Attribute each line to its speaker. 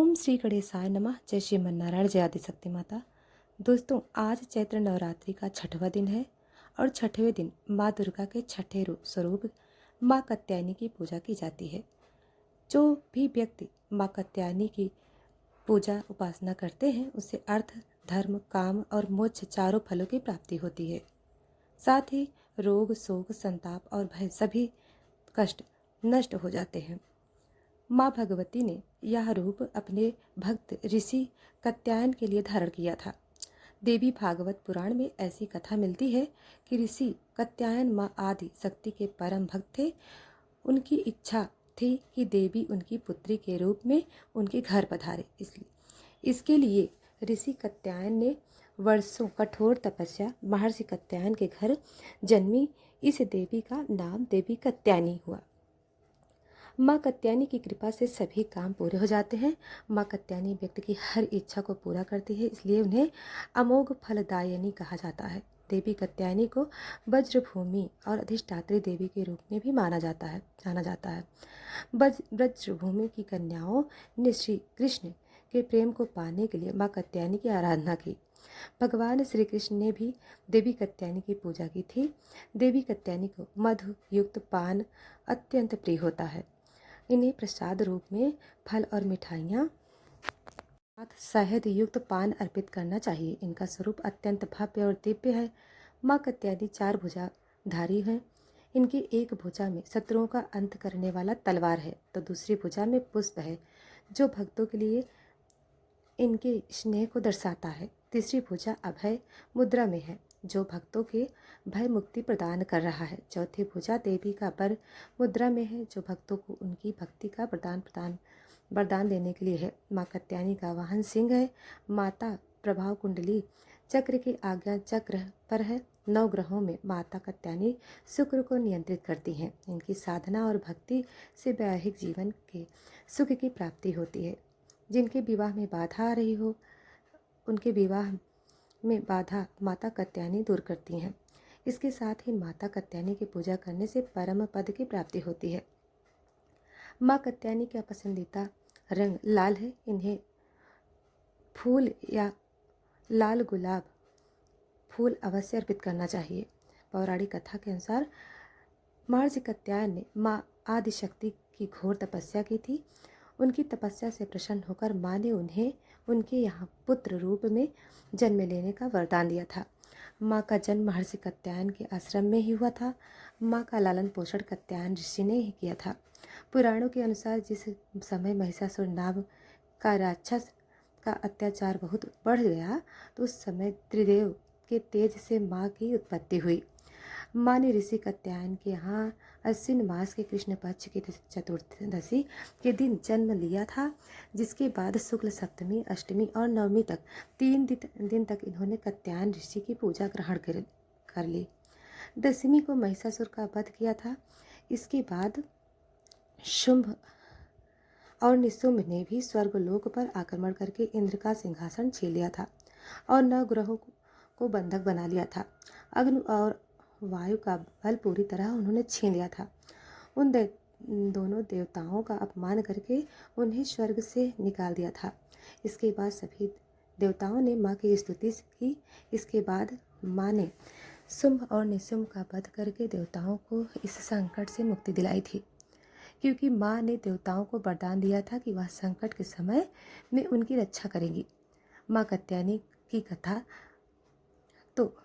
Speaker 1: ओम श्री गणेशाय नमः। जय श्रीमन्नारायण, जय आदिशक्ति माता। दोस्तों, आज चैत्र नवरात्रि का छठवां दिन है और छठवें दिन माँ दुर्गा के छठे स्वरूप माँ कात्यायनी की पूजा की जाती है। जो भी व्यक्ति माँ कात्यायनी की पूजा उपासना करते हैं उससे अर्थ, धर्म, काम और मोक्ष चारों फलों की प्राप्ति होती है। साथ ही रोग, शोक, संताप और भय सभी कष्ट नष्ट हो जाते हैं। माँ भगवती ने यह रूप अपने भक्त ऋषि कात्यायन के लिए धारण किया था। देवी भागवत पुराण में ऐसी कथा मिलती है कि ऋषि कात्यायन माँ आदि शक्ति के परम भक्त थे। उनकी इच्छा थी कि देवी उनकी पुत्री के रूप में उनके घर पधारे। इसके लिए ऋषि कात्यायन ने वर्षों कठोर तपस्या महर्षि कात्यायन के घर जन्मी। इस देवी का नाम देवी कात्यायनी हुआ। माँ कात्यायनी की कृपा से सभी काम पूरे हो जाते हैं। माँ कात्यायनी व्यक्ति की हर इच्छा को पूरा करती है, इसलिए उन्हें अमोघ फलदायिनी कहा जाता है। देवी कात्यायनी को वज्रभूमि और अधिष्ठात्री देवी के रूप में भी जाना जाता है। वज्रभूमि की कन्याओं ने श्री कृष्ण के प्रेम को पाने के लिए माँ कात्यायनी की आराधना की। भगवान श्री कृष्ण ने भी देवी कात्यायनी की पूजा की थी। देवी कात्यायनी को मधु युक्त पान अत्यंत प्रिय होता है। इन्हें प्रसाद रूप में फल और मिठाइयाँ साथ शहद युक्त पान अर्पित करना चाहिए। इनका स्वरूप अत्यंत भव्य और दिव्य है। माँ कात्यायनी 4 भुजाधारी हैं। इनकी एक भुजा में शत्रुओं का अंत करने वाला तलवार है तो दूसरी भुजा में पुष्प है जो भक्तों के लिए इनके स्नेह को दर्शाता है। तीसरी भुजा अभय मुद्रा में है जो भक्तों के भय मुक्ति प्रदान कर रहा है। चौथी भुजा देवी का वर मुद्रा में है जो भक्तों को उनकी भक्ति का वरदान देने के लिए है। माँ कात्यायनी का वाहन सिंह है। माता प्रभाव कुंडली चक्र की आज्ञा चक्र पर है। 9 ग्रहों में माता कात्यायनी शुक्र को नियंत्रित करती हैं। इनकी साधना और भक्ति से वैवाहिक जीवन के सुख की प्राप्ति होती है। जिनके विवाह में बाधा आ रही हो उनके विवाह में बाधा माता कात्यायनी दूर करती हैं। इसके साथ ही माता कात्यायनी की पूजा करने से परम पद की प्राप्ति होती है। माँ कात्यायनी का पसंदीदा रंग लाल है। इन्हें फूल या लाल गुलाब फूल अवश्य अर्पित करना चाहिए। पौराणिक कथा के अनुसार महर्षि कात्यायन ने माँ आदिशक्ति की घोर तपस्या की थी। उनकी तपस्या से प्रसन्न होकर माँ ने उन्हें उनके यहाँ पुत्र रूप में जन्म लेने का वरदान दिया था। माँ का जन्म महर्षि कात्यायन के आश्रम में ही हुआ था। माँ का लालन पोषण कात्यायन ऋषि ने ही किया था। पुराणों के अनुसार जिस समय महिषासुर नाम का राक्षस का अत्याचार बहुत बढ़ गया तो उस समय त्रिदेव के तेज से माँ की उत्पत्ति हुई। माँ ने ऋषि कात्यायन के यहाँ अश्विन मास के कृष्ण पक्ष की चतुर्दशी के दिन जन्म लिया था, जिसके बाद शुक्ल सप्तमी, अष्टमी और नवमी तक 3 दिन तक इन्होंने कात्यायन ऋषि की पूजा ग्रहण कर ली। दशमी को महिषासुर का वध किया था। इसके बाद शुंभ और निशुंभ ने भी स्वर्गलोक पर आक्रमण करके इंद्र का सिंहासन छीन लिया था और 9 ग्रहों को बंधक बना लिया था। अग्नि और वायु का बल पूरी तरह उन्होंने छीन लिया था। उन दोनों देवताओं का अपमान करके उन्हें स्वर्ग से निकाल दिया था। इसके बाद सभी देवताओं ने माँ की स्तुति की। इसके बाद माँ ने शुंभ और निशुंभ का वध करके देवताओं को इस संकट से मुक्ति दिलाई थी, क्योंकि माँ ने देवताओं को वरदान दिया था कि वह संकट के समय में उनकी रक्षा करेंगी। माँ कात्यायनी की कथा तो